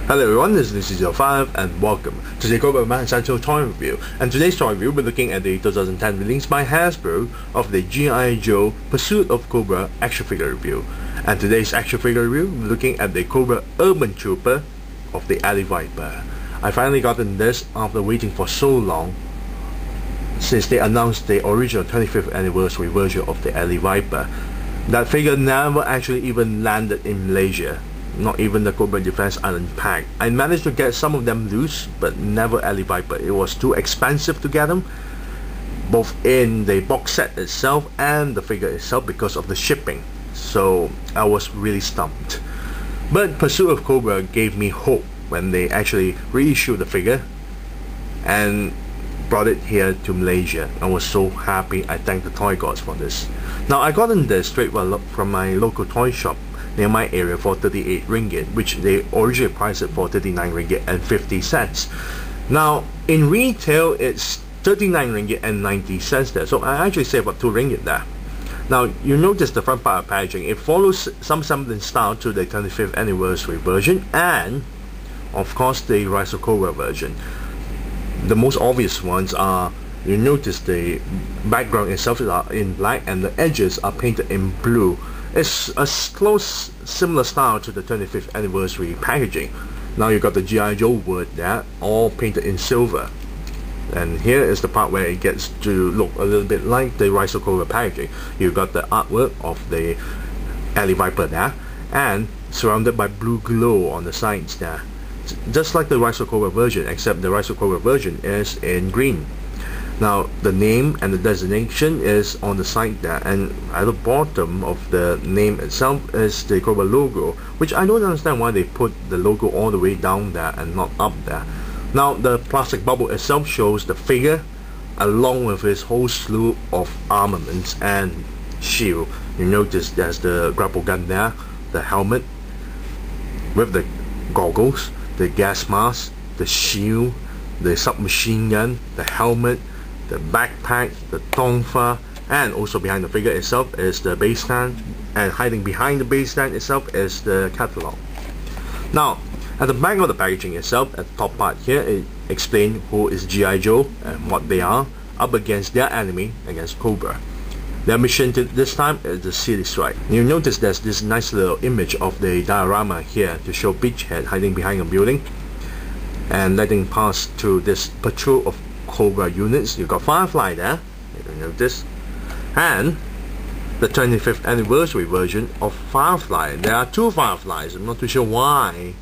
Hello everyone, this is your 5 and welcome to the Cobra Essential Toy Review. And today's toy review, we're looking at the 2010 release by Hasbro of the G.I. Joe Pursuit of Cobra action figure review. And today's action figure review, we're looking at the Cobra Urban Trooper of the Alley Viper. I finally gotten this after waiting for so long since they announced the original 25th anniversary version of the Alley Viper. That figure never actually even landed in Malaysia. Not even the Cobra Defense Island pack. I managed to get some of them loose, but never Alley Viper. It was too expensive to get them, both in the box set itself and the figure itself because of the shipping. So I was really stumped. But Pursuit of Cobra gave me hope when they actually reissued the figure and brought it here to Malaysia. I was so happy. I thank the toy gods for this. Now I got this straight from my local toy shop near my area for 38 ringgit, which they originally priced it for 39 ringgit and 50 cents. Now in retail it's 39 ringgit and 90 cents there, so I actually saved up 2 ringgit there. Now you notice the front part of packaging, it follows some semblance style to the 25th anniversary version and of course the Rise of Cobra version. The most obvious ones are, you notice the background itself is in black and the edges are painted in blue. It's a close similar style to the 25th anniversary packaging. Now you got the G.I. Joe word there, all painted in silver. And here is the part where it gets to look a little bit like the Rise of Cobra packaging. You got the artwork of the Alley Viper there, and surrounded by blue glow on the sides there. Just like the Rise of Cobra version, except the Rise of Cobra version is in green. Now the name and the designation is on the side there, and at the bottom of the name itself is the Cobra logo, which I don't understand why they put the logo all the way down there and not up there. Now the plastic bubble itself shows the figure along with his whole slew of armaments and shield. You notice there's the grapple gun there, the helmet with the goggles, the gas mask, the shield, the submachine gun, the helmet, the backpack, the tonfa, and also behind the figure itself is the base stand, and hiding behind the base stand itself is the catalog. Now at the back of the packaging itself, at the top part here, it explains who is G.I. Joe and what they are up against their enemy, against Cobra. Their mission this time is the city strike. You notice there's this nice little image of the diorama here to show Beachhead hiding behind a building and letting pass to this patrol of Cobra units. You got Firefly there, you notice, and the 25th anniversary version of Firefly. There are 2 Fireflies. I'm not too sure why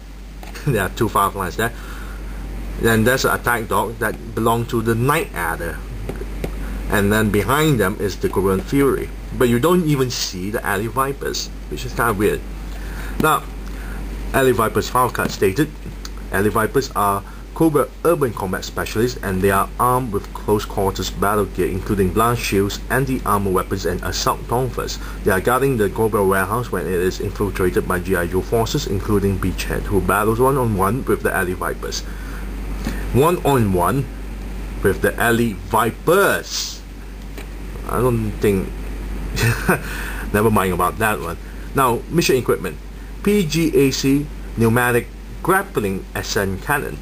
there are 2 Fireflies there. Then there's an attack dog that belongs to the Night Adder, and then behind them is the Cobra Fury, but you don't even see the Alley Vipers, which is kind of weird. Now Alley Vipers file card stated, Alley Vipers are Cobra urban combat specialists, and they are armed with close quarters battle gear including blast shields, anti-armor weapons, and assault tonfas. They are guarding the Cobra warehouse when it is infiltrated by G.I. Joe forces, including Beachhead, who battles one-on-one with the Alley Vipers. One-on-one with the Alley Vipers. I don't think never mind about that one. Now mission equipment: PGAC pneumatic grappling ascent cannon,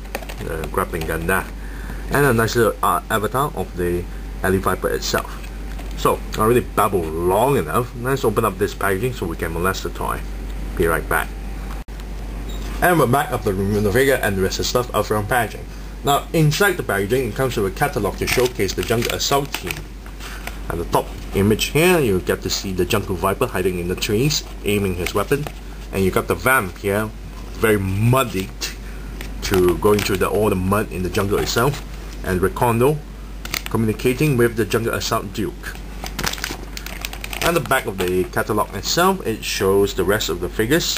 grappling gun there, and a nice little avatar of the Alley Viper itself. So I already babbled long enough. Let's open up this packaging so we can molest the toy. Be right back. And we're back after removing the figure and the rest of the stuff out from packaging. Now inside the packaging it comes with a catalog to showcase the Jungle Assault team. At the top image here you get to see the Jungle Viper hiding in the trees aiming his weapon, and you got the vamp here, very muddy to going through all the mud in the jungle itself, and Recondo communicating with the Jungle Assault Duke. At the back of the catalog itself it shows the rest of the figures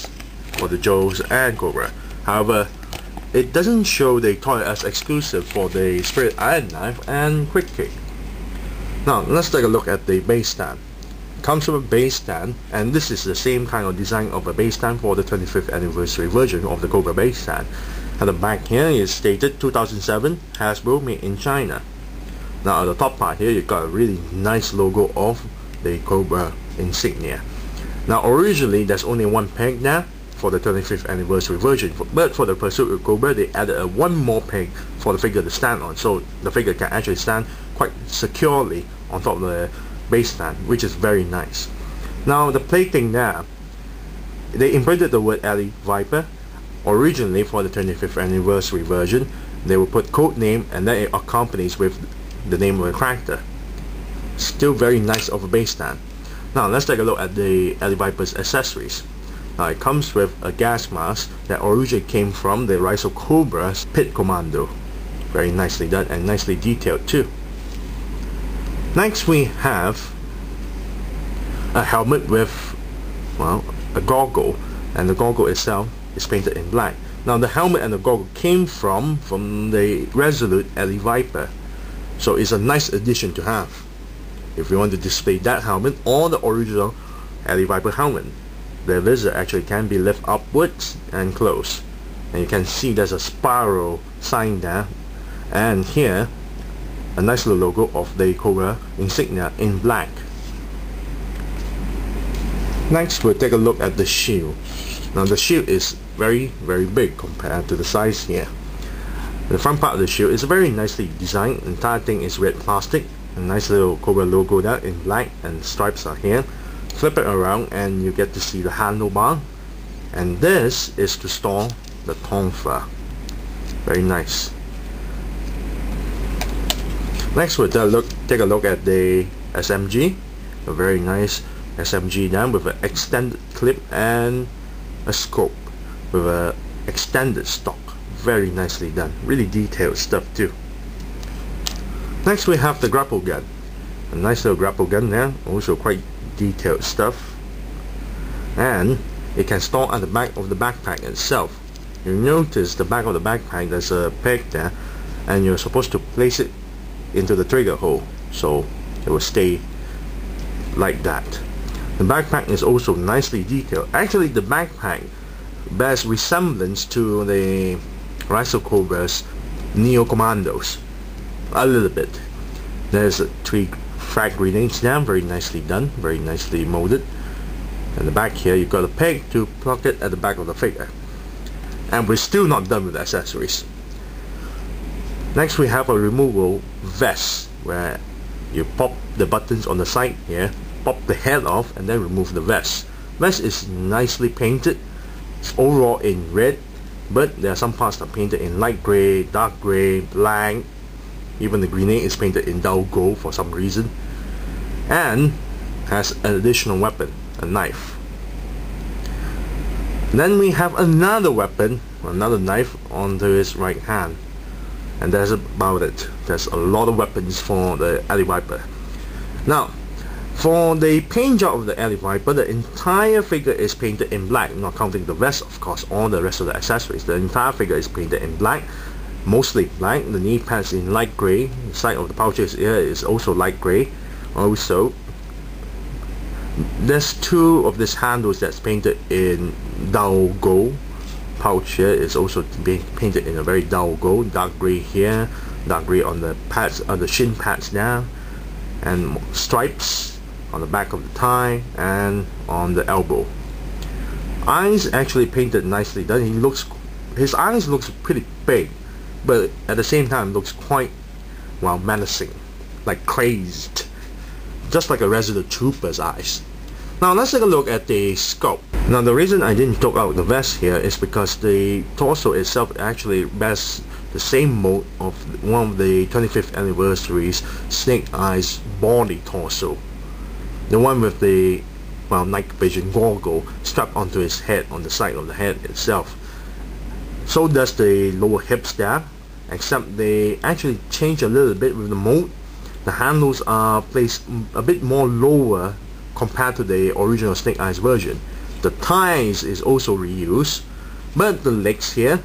for the Joes and Cobra. However, it doesn't show the toy as exclusive for the Spirit Iron Knife and Quick Kick. Now let's take a look at the base stand. It comes with a base stand, and this is the same kind of design of a base stand for the 25th anniversary version of the Cobra base stand. At the back here is stated 2007 Hasbro, made in China. Now at the top part here you got a really nice logo of the Cobra insignia. Now originally there's only one peg there for the 25th anniversary version. But for the Pursuit of Cobra, they added one more peg for the figure to stand on, so the figure can actually stand quite securely on top of the base stand, which is very nice. Now the plating there, they imprinted the word Alley Viper. Originally for the 25th anniversary version, they will put code name and then it accompanies with the name of the character. Still very nice of a base stand. Now let's take a look at the Alley Viper's accessories. Now it comes with a gas mask that originally came from the Rise of Cobra's Pit Commando. Very nicely done and nicely detailed too. Next we have a helmet with, well, a goggle, and the goggle itself is painted in black. Now the helmet and the goggle came from the Resolute Alley Viper, so it's a nice addition to have if you want to display that helmet or the original Alley Viper helmet. The visor actually can be lifted upwards and closed, and you can see there's a spiral sign there, and here a nice little logo of the Cobra insignia in black. Next we'll take a look at the shield. Now the shield is very big compared to the size here. The front part of the shield is very nicely designed. The entire thing is red plastic. A nice little Cobra logo there in black, and stripes are here. Flip it around and you get to see the handlebar, and this is to store the tonfa. Very nice. Next we'll take a look at the SMG. A very nice SMG there with an extended clip and a scope with a extended stock. Very nicely done. Really detailed stuff too. Next we have the grapple gun. A nice little grapple gun there, also quite detailed stuff. And it can store at the back of the backpack itself. You notice the back of the backpack, there's a peg there, and you're supposed to place it into the trigger hole, so it will stay like that. The backpack is also nicely detailed. Actually the backpack bears resemblance to the Rise of Cobra's Neo Commandos. A little bit. There's 3 frag grenades there, very nicely done, very nicely molded. And the back here you've got a peg to plug it at the back of the figure. And we're still not done with the accessories. Next we have a removable vest, where you pop the buttons on the side here, pop the head off, and then remove the vest. Vest is nicely painted. It's overall in red, but there are some parts that are painted in light grey, dark grey, black. Even the grenade is painted in dull gold for some reason, and has an additional weapon, a knife. Then we have another weapon, another knife onto his right hand, and that's about it. There's a lot of weapons for the Alley Viper. Now for the paint job of the Alley Viper, the entire figure is painted in black, not counting the vest of course, all the rest of the accessories. The entire figure is painted in black, mostly black. The knee pads in light grey, the side of the pouches here is also light grey. Also there's 2 of these handles that's painted in dull gold. Pouch here is also being painted in a very dull gold, dark grey here, dark grey on the pads, on the shin pads there, and stripes on the back of the thigh and on the elbow. Eyes actually painted nicely done. His eyes looks pretty big, but at the same time looks quite, well, menacing, like crazed, just like a Resolute Trooper's eyes. Now let's take a look at the sculpt. Now the reason I didn't took out the vest here is because the torso itself actually bears the same mold of one of the 25th anniversary's Snake Eyes body torso. The one with the, well, night vision goggle strapped onto his head, on the side of the head itself. So does the lower hips there, except they actually change a little bit with the mold. The handles are placed a bit more lower compared to the original Snake Eyes version. The thighs is also reused, but the legs here,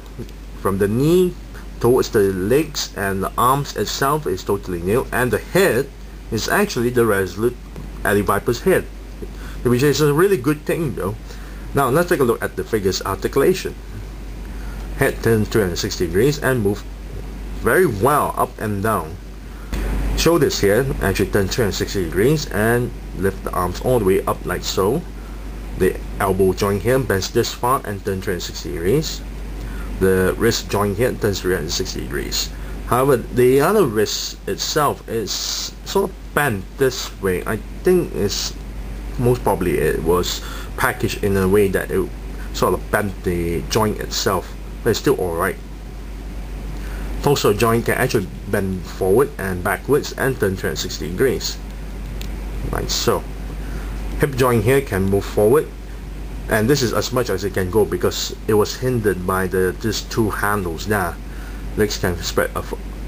from the knee towards the legs and the arms itself, is totally new, and the head is actually the Resolute Alley Viper's head, which is a really good thing though. Now let's take a look at the figure's articulation. Head turns 360 degrees and moves very well up and down. Shoulders here actually turn 360 degrees and lift the arms all the way up like so. The elbow joint here bends this far and turns 360 degrees. The wrist joint here turns 360 degrees. However, the other wrist itself is sort of bent this way. I think it's most probably it was packaged in a way that it sort of bent the joint itself, but it's still alright. Torso joint can actually bend forward and backwards and turn 360 degrees, like so. Hip joint here can move forward, and this is as much as it can go because it was hindered by these two handles there. Legs can spread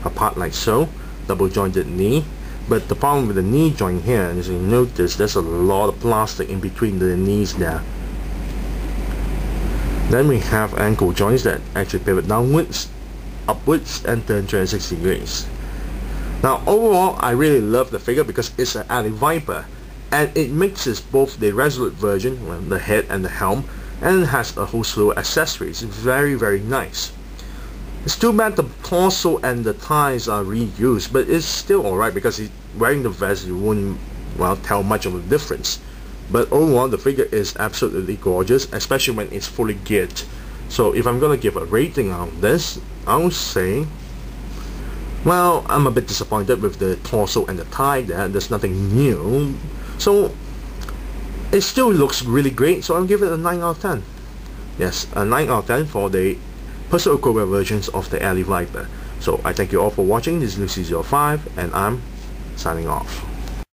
apart like so. Double jointed knee, but the problem with the knee joint here, as you notice, there's a lot of plastic in between the knees there. Then we have ankle joints that actually pivot downwards, upwards, and turn 360 degrees. Now overall, I really love the figure because it's an Alley Viper, and it mixes both the Resolute version, the head and the helm, and it has a whole slew of accessories. It's very, very nice. It's too bad the torso and the thighs are reused, but it's still alright because he's wearing the vest, you won't tell much of a difference. But overall, the figure is absolutely gorgeous, especially when it's fully geared. So if I'm gonna give a rating on this, I would say, well, I'm a bit disappointed with the torso and the thigh there. There's nothing new. So it still looks really great, so I'll give it a 9 out of 10. Yes, a 9 out of 10 for the Pursuit of Cobra versions of the Alley Viper. So I thank you all for watching. This is Lucy05, and I'm signing off.